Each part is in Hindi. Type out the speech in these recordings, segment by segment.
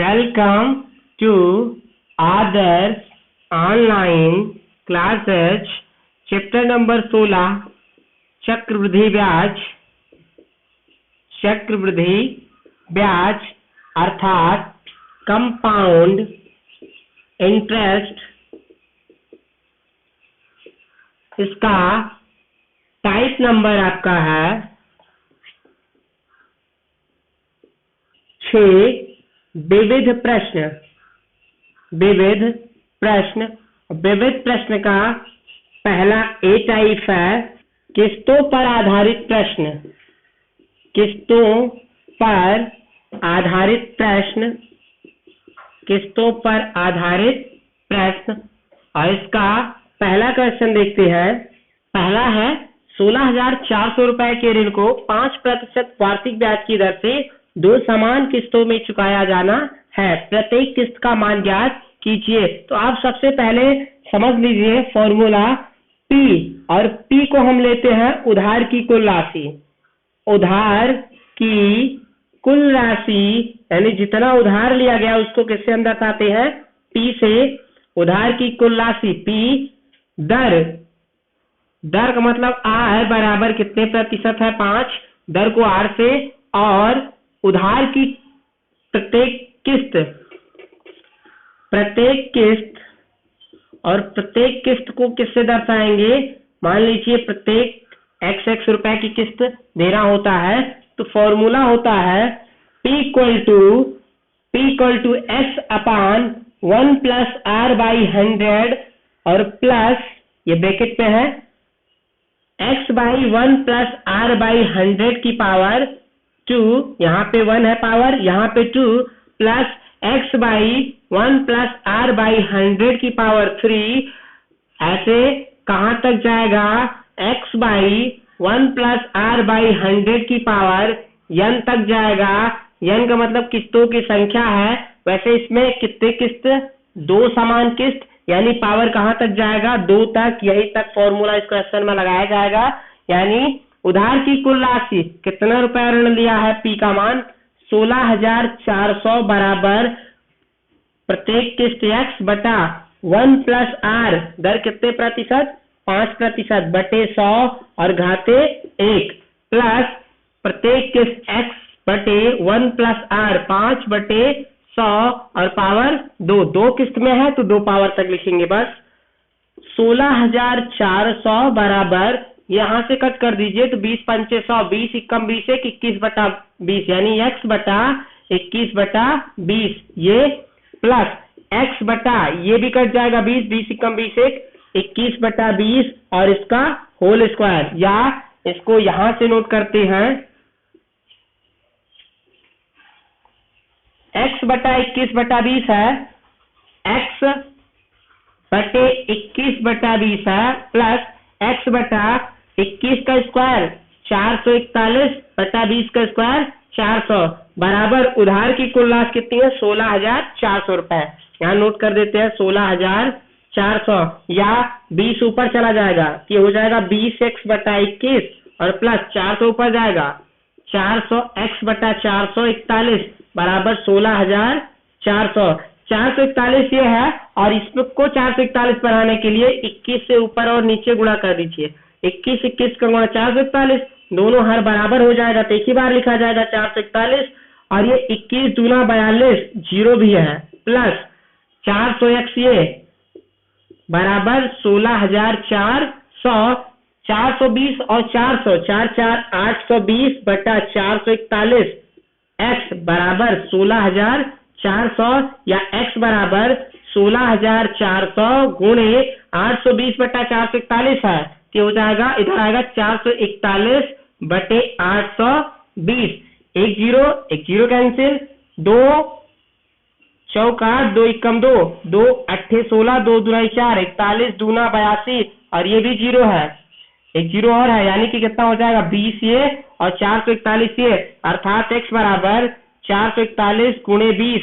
Welcome to Adarsh Online Classes Chapter number 16 चक्रवृद्धि ब्याज अर्थात कंपाउंड इंटरेस्ट। इसका टाइप नंबर आपका है 6। विविध प्रश्न का पहला ए टाइप है किस्तों पर आधारित प्रश्न। और इसका पहला क्वेश्चन देखते हैं। पहला है 16,400 रुपए के ऋण को 5% वार्षिक ब्याज की दर से 2 समान किस्तों में चुकाया जाना है, प्रत्येक किस्त का मान ज्ञात कीजिए। तो आप सबसे पहले समझ लीजिए फॉर्मूला P, और P को हम लेते हैं उधार की कुल राशि यानी जितना उधार लिया गया उसको किससे हम दर्शाते हैं, P से। उधार की कुल राशि P, दर का मतलब R बराबर कितने प्रतिशत है, 5, दर को R से, और उधार की प्रत्येक किस्त को किससे दर्शाएंगे। मान लीजिए प्रत्येक x रुपए की किस्त देना होता है, तो फॉर्मूला होता है P equal to S upon 1 plus R by 100 और प्लस ये ब्रैकेट पे है x by 1 plus R by 100 की पावर 2, यहाँ पे 1 है पावर, यहाँ पे 2, plus x by 1 plus R by 100 की पावर 3। ऐसे कहाँ तक जाएगा, x by 1 plus R by 100 की पावर n तक जाएगा। n का मतलब किस्तों की संख्या है, वैसे इसमें कितने किस्त, 2 समान किस्त, यानी पावर कहाँ तक जाएगा, 2 तक। यही तक फॉर्मूला इस क्वेश्चन में लगाया जाएगा। यानी उधार की कुल राशि कितना रुपया ऋण लिया है, P का मान 16,400 बराबर प्रत्येक किस्त x बटा 1 प्लस R, दर कितने प्रतिशत, 5% बटे 100 और घाते 1, प्लस प्रत्येक किस्त x बटे 1 प्लस R 5 बटे 100 और पावर 2 किस्त में है तो 2 पावर तक लिखेंगे बस। 16,400 बराबर, यहाँ से कट कर दीजिए तो 20 पंचे 100, 20 एकम 20 एक 21 बटा 20, यानी x बटा 21 बटा 20, ये प्लस x बटा ये भी कट जाएगा 20 एकम 20 एक 21 बटा 20 और इसका होल स्क्वायर, या इसको यहां से नोट करते हैं x बटा 21 बटा 20 है, x बटे 21 बटा 20 है, प्लस x बटा 21 का स्क्वायर 441 बटा 20 का स्क्वायर 400 बराबर उधार की कुल राशि कितनी है, 16,400 रुपए। यहाँ नोट कर देते हैं 16,400, या 20 ऊपर चला जाएगा कि हो जाएगा 20x बटा 21 और प्लस 400 ऊपर जाएगा 400x बटा 441 बराबर 16,400। 441 ये है और इसको 441 बढ़ाने के लिए 21 से ऊपर और नीचे गुणा कर दीजिए। 21 का गुणा 441, दोनों हर बराबर हो जाएगा तो एक ही बार लिखा जाएगा 441, और ये 21 दूना 42, जीरो भी है, प्लस 400x ये बराबर 16,400, 420 और 400, 4 820 बटा 441 x बराबर 16,400, या x बराबर 16,400 गुणे 820 बटा 441 है, तो हो जाएगा इधर आएगा 441 बटे 820, एक जीरो कैंसिल, 2 चौका 2 एकम 2, 2 अट्ठे 16, 2 दूना 4, 41 दूना 82 और ये भी जीरो है, एक जीरो और है, यानी कि कितना हो जाएगा 20 ये और 441 ये, अर्थात x बराबर 441 गुणे 20,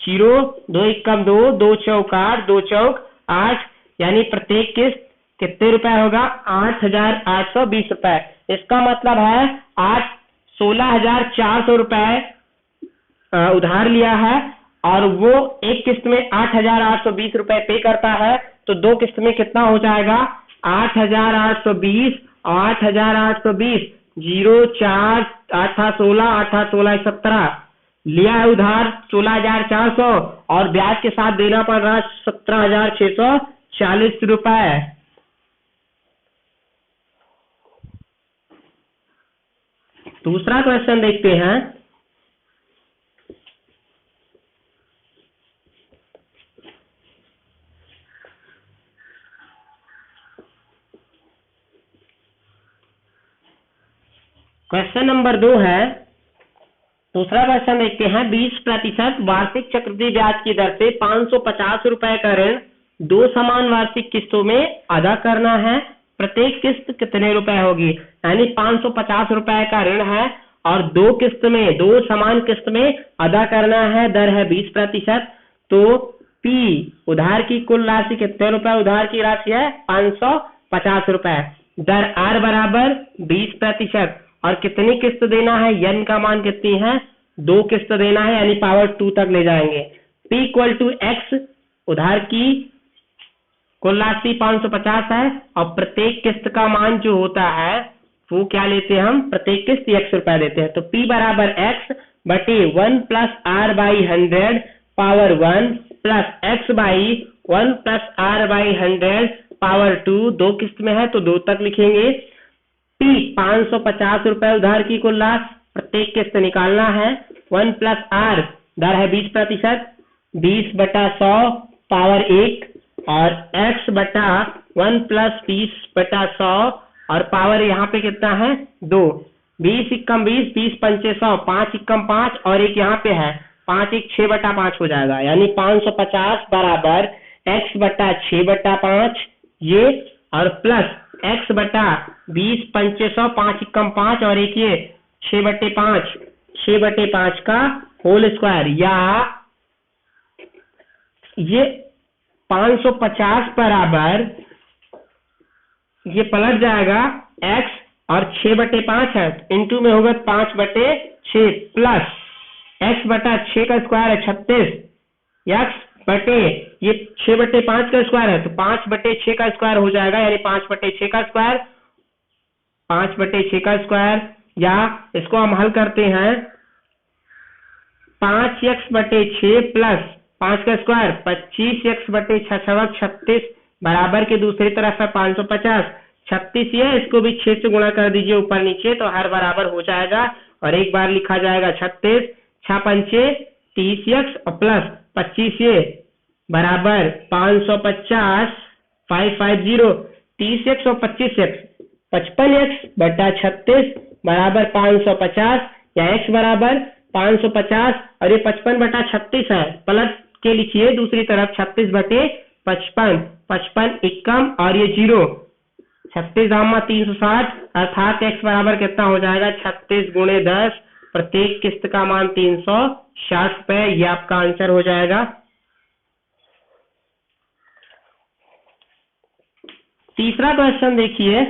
0, 2 एकम 2, 2 चौका 2 चौक 8, यानी प्रत्येक किस्त कितने रुपए होगा, 8,820 रुपए। इसका मतलब है 16,400 रुपए उधार लिया है और वो एक किस्त में 8,820 रुपए पे करता है, तो दो किस्त में कितना हो जाएगा? 8,820 और 8,820 0 4 8 16 8 16 17 लिया है उधार 16,400 और ब्याज के साथ देना पड़ रहा है 17,640 रुपए। दूसरा क्वेश्चन देखते हैं। क्वेश्चन नंबर 2 है। दूसरा क्वेश्चन देखते हैं। 20% वार्षिक चक्रवृद्धि ब्याज की दर से 550 रुपए का ऋण दो समान वार्षिक किस्तों में अदा करना है। प्रत्येक किस्त कितने रुपए होगी? यानी 550 रुपए का ऋण है और दो किस्त में, दो समान किस्त में अदा करना है। दर है 20%। तो P उधार की कुल राशि कितने रुपए उधार की राशि है? 550 रुपए। दर R बराबर 20% और कितनी किस्त देना है? n का मान कितनी है? दो किस्त देना है, यानी पावर 2 तक ले जाएंगे। P इक्वल टू x उधार की कुल राशि 550 है और प्रत्येक किस्त का मान जो होता है वो क्या लेते हैं हम? प्रत्येक किस्त x रुपए देते हैं। तो P बराबर x बटे 1 plus R by 100 power 1 plus x by 1 plus R by 100 power 2। दो किस्त में है तो दो तक लिखेंगे। P 550 रुपए उधार की कुल राशि, प्रत्येक किस्त निकालना है। 1 प्लस R दर है 20%, 20 बटा 100 पावर 1 और x बटा 1 प्लस 20 बटा 100 और पावर यहाँ पे कितना है? 2। 20 इक्कम 20, 20 पंचे 100, 5 इक्कम 5 और एक यहाँ पे है 5 1 6 बटा 5 हो जाएगा। यानी 550 बराबर x बटा 6 बटा 5 ये और प्लस x बटा 20 पंचे 100, 5 इक्कम 5 और एक ये 6 बटे 5 का होल स्क्वायर, या ये 550 बराबर ये पलट जाएगा x और 6 बटे 5 है इंटू में होगा 5 बटे 6 प्लस x बटा 6 का स्क्वायर है 36, x बटे ये 6 बटे 5 का स्क्वायर है तो 5 बटे 6 का स्क्वायर हो जाएगा, यानी 5 बटे 6 का स्क्वायर, 5 बटे 6 का स्क्वायर, या इसको हम हल करते हैं 5x बटे 6 प्लस 5 का स्क्वायर 25x बटे 6 36 बराबर के दूसरी तरफ है 550, 36 ये, इसको भी 6 से गुणा कर दीजिए ऊपर नीचे तो हर बराबर हो जाएगा और एक बार लिखा जाएगा 36, 6 पंचे 30x और प्लस 25 ये बराबर 550 550, 30x और 25x 55x बटा 36 बराबर 550, या x बराबर 550 और ये 55 बटा 36 है, पलट के लिखिए दूसरी तरफ 36 बटे 55, 55 इक्कम और ये 0, 36 दामा 360 अर्थात x बराबर कितना हो जाएगा? 36 गुणे 10, प्रत्येक किस्त का मान 360 रुपए। ये आपका आंसर हो जाएगा। तीसरा क्वेश्चन देखिए।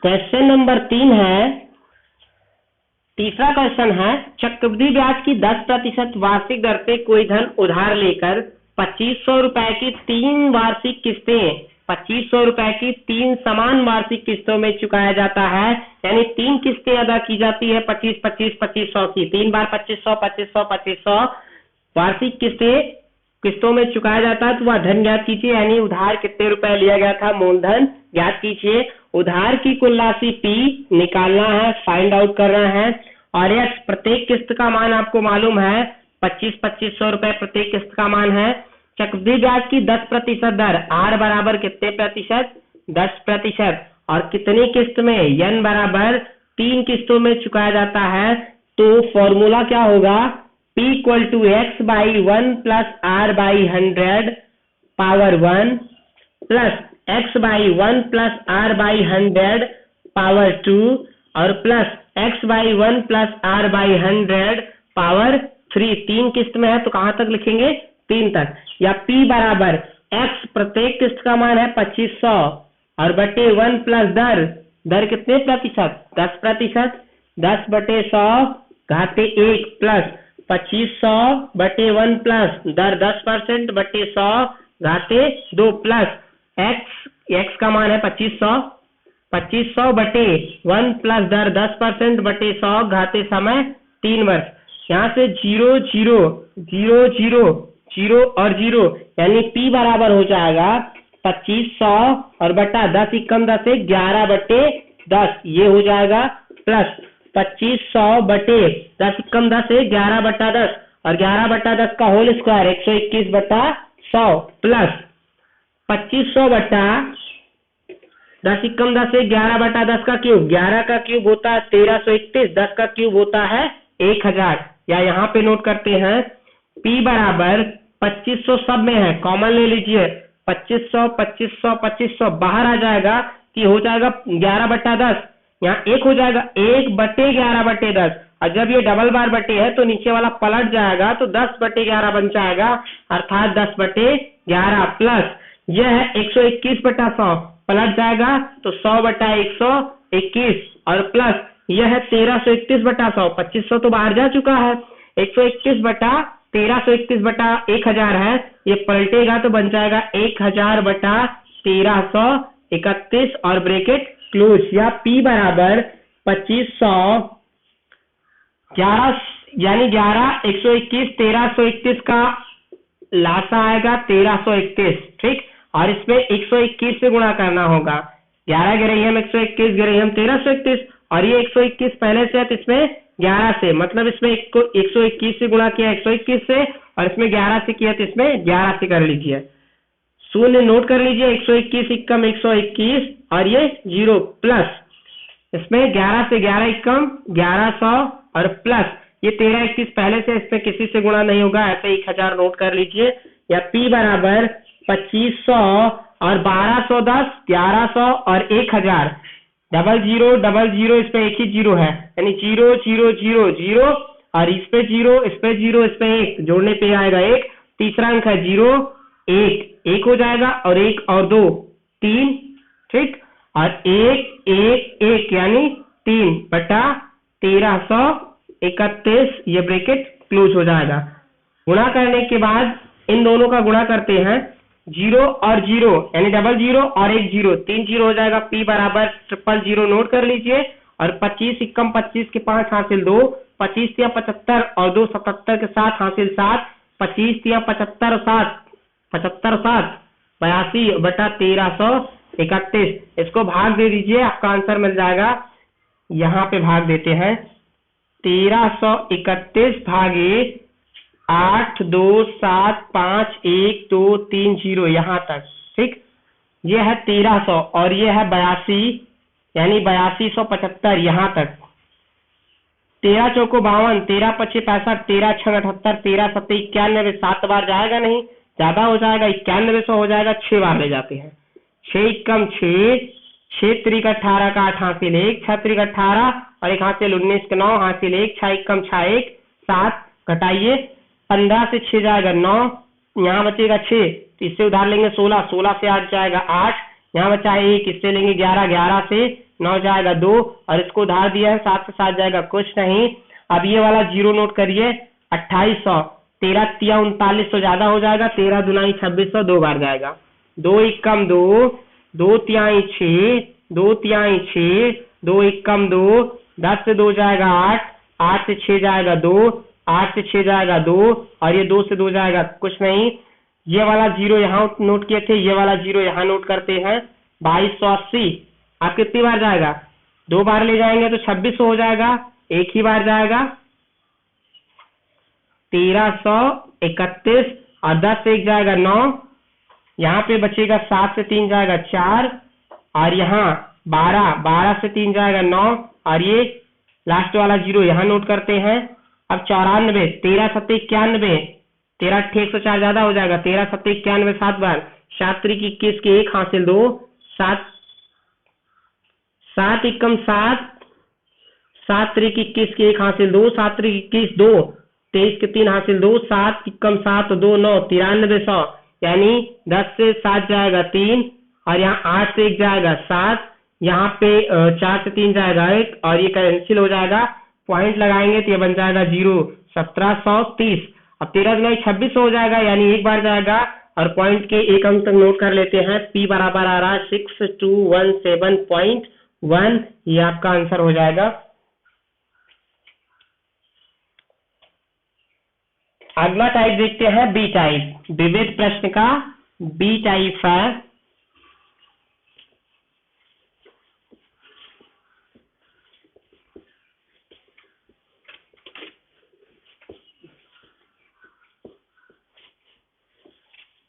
क्वेश्चन नंबर 3 है। तीसरा क्वेश्चन है, चक्रवृद्धि ब्याज की 10% वार्षिक दर से कोई धन उधार लेकर 2500 रुपए की 3 वार्षिक किस्तें 2500 रुपए की 3 समान वार्षिक किस्तों में चुकाया जाता है। यानी 3 किस्तें अदा की जाती है 25 25 2500 की, 3 बार 2500 2500 2500 वार्षिक किस्तों में चुकाया जाता है। तो वह धन ज्ञात कीजिए, यानी उधार कितने रुपए लिया गया था, मूलधन ज्ञात कीजिए। उधार की कुल राशि P निकालना है, फाइंड आउट करना है, और x प्रत्येक किस्त का मान आपको मालूम है 2500 रुपए प्रत्येक किस्त का मान है। चक्रवृद्धि ब्याज की 10% दर R बराबर कितने प्रतिशत? 10%। और कितनी किस्त में? n बराबर 3 किस्तों में चुकाया जाता है। तो फॉर्मूला क्या होगा? P equal to x by 1 plus R by 100 power 1 plus x by 1 plus R by 100 power 2 और plus x by 1 plus R by 100 power 3। 3 किस्त में है तो कहां तक लिखेंगे? 3 तक। या P बराबर x प्रत्येक टेस्ट का मान है 2500 और बटे 1 प्लस दर कितने प्रतिशत, 10%, 10/100 घाते 1 प्लस 2500 बटे 1 प्लस दर 10% बटे 100 घाते 2 प्लस x का मान है 2500 बटे 1 प्लस दर 10% बटे 100 घाते समय 3 वर्ष। यहाँ से 0 0 0 0 0 और 0 यानी p बराबर हो जाएगा 2500 और बटा 10 एकम 10 11/10 ये हो जाएगा प्लस 2500 बटे 10 एकम 10 11/10 और 11/10 का होल स्क्वायर 121/100 प्लस 2500 बटा 10 एकम 10 11/10 का क्यूब, 11 का क्यूब होता है 1331, 10 का क्यूब होता है 1000। या यहाँ पे नोट करते हैं p बराबर 2500 सब में है, कॉमन ले लीजिए 2500 2500 2500 बाहर आ जाएगा कि हो जाएगा 11/10, यहाँ 1 हो जाएगा 1/11/10 और जब ये डबल बार बटे है तो नीचे वाला पलट जाएगा तो 10/11 बन जाएगा अर्थात 10/11 प्लस यह है 121/100 पलट जाएगा तो 100/121 और प्लस यह है 1331/100, 2500 तो बाहर जा चुका है, 121/1331/1000 है, ये पलटेगा तो बन जाएगा 1000/1331 और ब्रैकेट क्लोज। या p बराबर 2500 11 यानी 11 121 1331 का लासा आएगा 1331, ठीक, और इसमें 121 से गुणा करना होगा, 11 गिरे हम 121 गिरे हम 1331 और ये 121 पहले से है तो इसमें 11 से, मतलब इसमें 121 से गुणा किया 121 से और इसमें 11 से किया तो इसमें 11 से कर लीजिए। शून्य नोट कर लीजिए 121 एकम 121 और ये 0 प्लस इसमें 11 से 11 एकम 1100 और प्लस ये 1331 पहले से, इसमें किसी से गुणा नहीं होगा, ऐसे 1000 नोट कर लीजिए। या p बराबर 2500 और 1210 1100 और 1000 0000 इस पे एक ही 0 है यानी 0 0 0 0 और इस पे 0 इस पे 0 इस पे 1 जोड़ने पे आएगा 1, तीसरा अंक है 0 1 हो जाएगा और 1 और 2 3, ठीक, और 1 1 1 यानी 3/1331 ये ब्रैकेट क्लोज हो जाएगा। गुणा करने के बाद इन दोनों का गुणा करते हैं 0 और 0 यानी 00 और 1 0 3 0 हो जाएगा। p बराबर 000 नोट कर लीजिए और 25 एकम 25 के 5 हासिल 2, 25 या 75 और 2 77 के 7 हासिल 7, 25 या 75 और 7 75 7 82/1331, इसको भाग दे दीजिए आपका आंसर मिल जाएगा। यहाँ पे भाग देते हैं 1331 भागे 8 2 7 5 1 2 3 0 यहाँ तक, ठीक, ये है 1300 और ये है 82 यानी 8275 यहाँ तक। 13 चौको 52, 13 पच्चीस 65, 13 छः 78, 13 सत्ते 91, 7 बार जाएगा नहीं, ज्यादा हो जाएगा 9100 हो जाएगा, 6 बार ले जाते हैं। 6 एकम 6, 6 3 18 का 8 हासिल 1, 6 3 18 और 1 हासिल 19 के 9 हासिल 1, 6 एकम 6 1 7 घटाइए 15 से 6 जाएगा 9, यहाँ बचेगा 6 तो इससे उधार लेंगे 16, 16 से 8 जाएगा 8, यहाँ बचा 1 इससे लेंगे 11, 11 से 9 जाएगा 2 और इसको उधार दिया है 7 से 7 जाएगा कुछ नहीं। अब ये वाला 0 नोट करिए 2800, 13 तिया 3900 ज्यादा हो जाएगा, 13 दुनाई 2600 2 बार जाएगा, 2 एकम 2, 2 तिहाई 6, 2 तिहाई 6, 2 एकम 2, 10 से 2 जाएगा 8, 8 से 6 जाएगा 2, 8 से 6 जाएगा 2 और ये 2 से 2 जाएगा कुछ नहीं। ये वाला 0 यहाँ नोट किए थे, ये वाला 0 यहाँ नोट करते हैं 2280। आप कितनी बार जाएगा, 2 बार ले जाएंगे तो 2600 हो जाएगा, एक ही बार जाएगा 1331 और 10 से 1 जाएगा 9, यहाँ पे बचेगा 7 से 3 जाएगा 4 और यहाँ 12, 12 से 3 जाएगा 9 और ये लास्ट वाला 0 यहाँ नोट करते हैं। अब 94, 13 सत्ते 91, 13 8 104 ज्यादा हो जाएगा, 13 सत्ते 91 7 बार, 7 3 21 के 1 हासिल 2, 7 7 एकम 7, 7 3 21 के 1 हासिल 2, 7 3 21 2, 23 के 3 हासिल 2, 7 एकम 7 2 9 9300 यानी 10 से 7 जाएगा 3, और यहाँ 8 से 1 जाएगा 7, यहाँ पे 4 से 3 जाएगा 1, और ये कैंसिल हो जाएगा। पॉइंट लगाएंगे तो ये बन जाएगा 0, 1730। अब 13 गुना 26 हो जाएगा, यानी एक बार जाएगा, और पॉइंट के एक अंक तक नोट कर लेते हैं। P बराबर आ रहा है 6217.1, ये आपका आंसर हो जाएगा। अगला टाइप देखते हैं बी टाइप। विविध प्रश्न का बी टाइप है।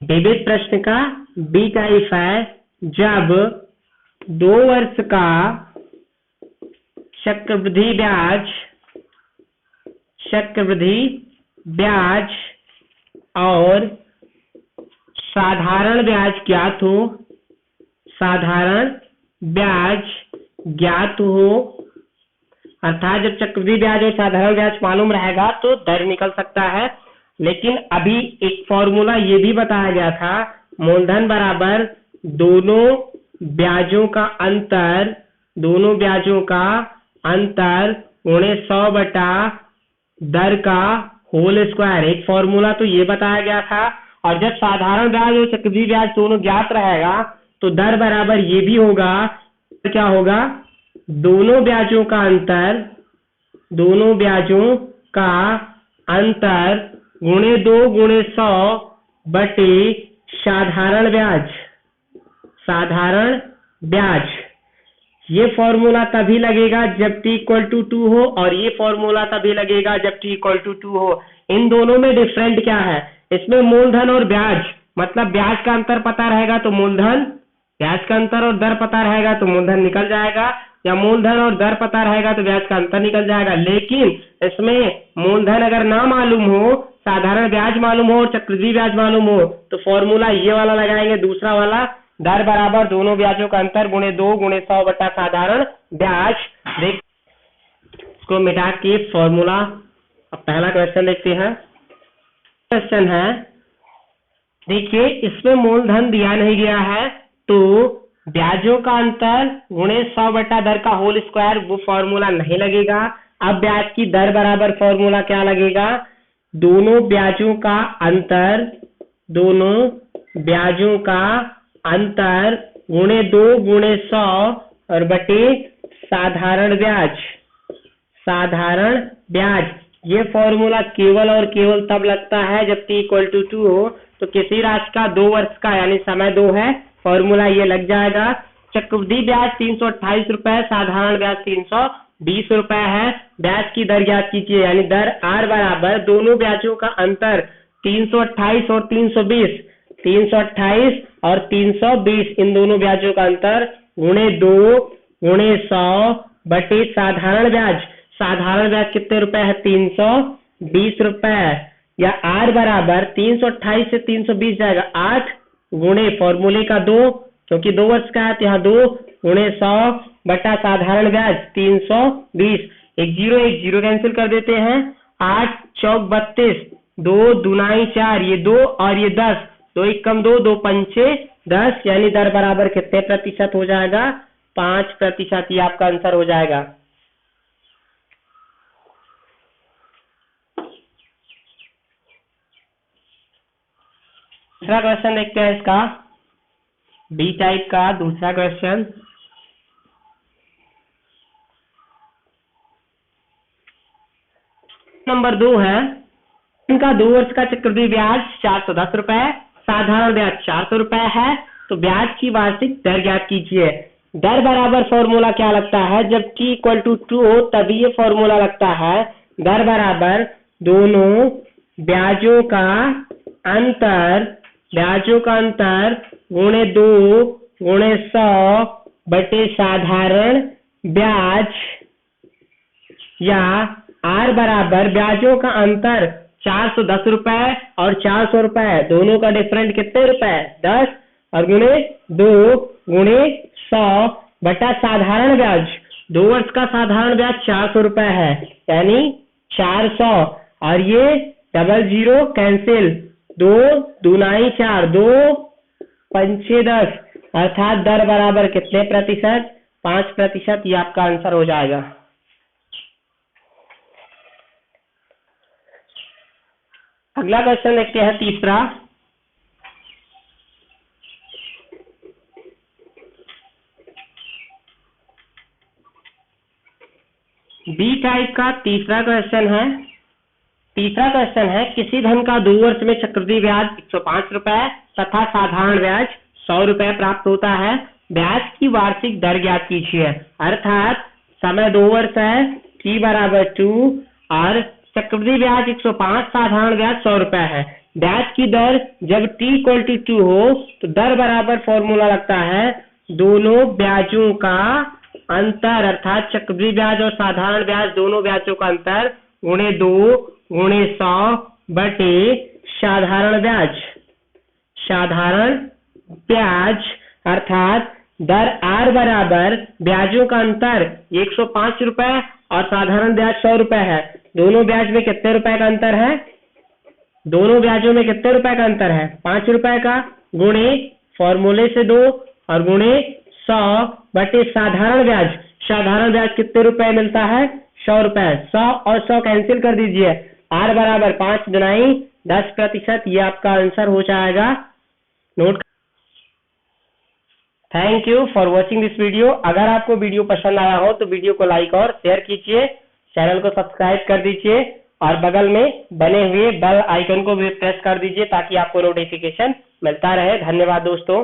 विविध प्रश्न का बी टाइप है, जब 2 वर्ष का चक्रवृद्धि ब्याज और साधारण ब्याज ज्ञात हो, अर्थात जब चक्रवृद्धि ब्याज और साधारण ब्याज मालूम रहेगा तो दर निकल सकता है। लेकिन अभी एक फॉर्मूला ये भी बताया गया था, मूलधन बराबर दोनों ब्याजों का अंतर गुणे 100 बटा दर का होल स्क्वायर। एक फॉर्मूला तो ये बताया गया था। और जब साधारण ब्याज और चक्रवृद्धि ब्याज दोनों ज्ञात रहेगा तो दर बराबर ये भी होगा, क्या होगा, दोनों ब्याजों का अंतर गुणे 2 गुणे 100 बटे साधारण ब्याज। ये फॉर्मूला तभी लगेगा जब t = 2 हो, और ये फॉर्मूला तभी लगेगा जब t = 2 हो। इन दोनों में डिफरेंट क्या है, इसमें मूलधन और ब्याज, मतलब ब्याज का अंतर पता रहेगा तो मूलधन, ब्याज का अंतर और दर पता रहेगा तो मूलधन निकल जाएगा, या मूलधन और दर पता रहेगा तो ब्याज का अंतर निकल जाएगा। लेकिन इसमें मूलधन अगर ना मालूम हो, साधारण ब्याज मालूम हो और चक्रवृद्धि ब्याज मालूम हो, तो फॉर्मूला ये वाला लगाएंगे, दूसरा वाला, दर बराबर दोनों ब्याजों का अंतर गुणे 2 गुणे 100 बटा साधारण ब्याज। देख इसको मिटा के फॉर्मूला। अब पहला क्वेश्चन देखते हैं। क्वेश्चन है, देखिए इसमें मूलधन दिया नहीं गया है, तो ब्याजों का अंतर गुणे 100 बटा दर का होल स्क्वायर, वो फॉर्मूला नहीं लगेगा। अब ब्याज की दर बराबर फॉर्मूला क्या लगेगा, दोनों ब्याजों का अंतर गुणे 2 गुणे 100 और बटे साधारण ब्याज। ये फॉर्मूला केवल और केवल तब लगता है जब t = 2 हो। तो किसी राशि का 2 वर्ष का यानी समय 2 है, फॉर्मूला ये लग जाएगा। चक्रवृद्धि ब्याज 328 रुपए, साधारण ब्याज 320 रुपए है। ब्याज की दर ज्ञात कीजिए, यानी दर R बराबर दोनों ब्याजों का अंतर 328 और 320, 328 और 320, इन दोनों ब्याजों का अंतर गुणे 2 गुणे 100 बटे साधारण ब्याज। साधारण ब्याज कितने रुपए है, 320 रुपए, या R बराबर 328 से 320 जाएगा 8 गुणे फॉर्मूले का 2, क्योंकि 2 वर्ष का है तो यहाँ 2 गुणे 100 बटा साधारण ब्याज 320। एक जीरो कैंसिल कर देते हैं, 8 चौक 32, 2 दूनाई 4, ये 2 और ये 10, 2 1 कम 2, 2 पंचे 10, यानी दर बराबर कितने प्रतिशत हो जाएगा, 5%। ये आपका आंसर हो जाएगा। दूसरा क्वेश्चन देखते हैं इसका, बी टाइप का दूसरा क्वेश्चन। नंबर 2 है, इनका 2 वर्ष का चक्रवृद्धि ब्याज 410 रुपए, साधारण ब्याज 400 रुपए है। तो ब्याज की वार्षिक दर ज्ञात कीजिए। दर बराबर फॉर्मूला क्या लगता है, जब t = 2 हो तभी ये फॉर्मूला लगता है। दर बराबर दोनों ब्याजों का अंतर गुणे 2 गुणे 100 बटे साधारण ब्याज, या R बराबर ब्याजों का अंतर 410 रुपए और 400 रुपए, दोनों का डिफरेंट कितने रुपए, 10, और गुणे 2 गुणे 100 बटा साधारण ब्याज। 2 वर्ष का साधारण ब्याज 400 रुपए है, यानी 400, और ये 00 कैंसिल, 2 दूनाई 4, 2 पंचे 10, अर्थात दर बराबर कितने प्रतिशत? 5%। ये आपका आंसर हो जाएगा। अगला क्वेश्चन देखते हैं, तीसरा। बी टाइप का तीसरा क्वेश्चन है। तीसरा क्वेश्चन है, किसी धन का 2 वर्ष में चक्रवृद्धि ब्याज 105 रुपए तथा साधारण ब्याज 100 रुपए प्राप्त होता है। ब्याज की वार्षिक दर ज्ञात कीजिए। अर्थात समय 2 वर्ष है, t बराबर 2 और चक्रवृद्धि ब्याज 105, साधारण ब्याज 100 रुपए है। ब्याज की दर जब t इक्वल टू 2 हो तो दर बराबर फॉर्मूला लगता है दोनों ब्याजों का अंतर, अर्थात चक्रवृद्धि ब्याज और साधारण ब्याज दोनों ब्याजों का अंतर गुणे 2 गुणे 100 बटे साधारण ब्याज। साधारण ब्याज अर्थात दर r बराबर ब्याजों का अंतर 105 रुपए और साधारण ब्याज 100 रुपए है। दोनों ब्याज में कितने रुपए का अंतर है? दोनों ब्याजों में कितने रुपए का अंतर है? 5 रुपए का, गुणे फॉर्मूले से 2 और गुणे 100 बटे साधारण ब्याज। साधारण ब्याज कितने रुपए मिलता है? 100 रुपए। 100 और 100 कैंसिल कर दीजिए। r बराबर 5 गुनाई 10%। ये आपका आंसर हो जाएगा। Note. Thank you for watching this video. अगर आपको वीडियो पसंद आया हो तो वीडियो को लाइक और शेयर कीजिए, चैनल को सब्सक्राइब कर दीजिए और बगल में बने हुए बेल आइकन को भी प्रेस कर दीजिए ताकि आपको नोटिफिकेशन मिलता रहे। धन्यवाद दोस्तों।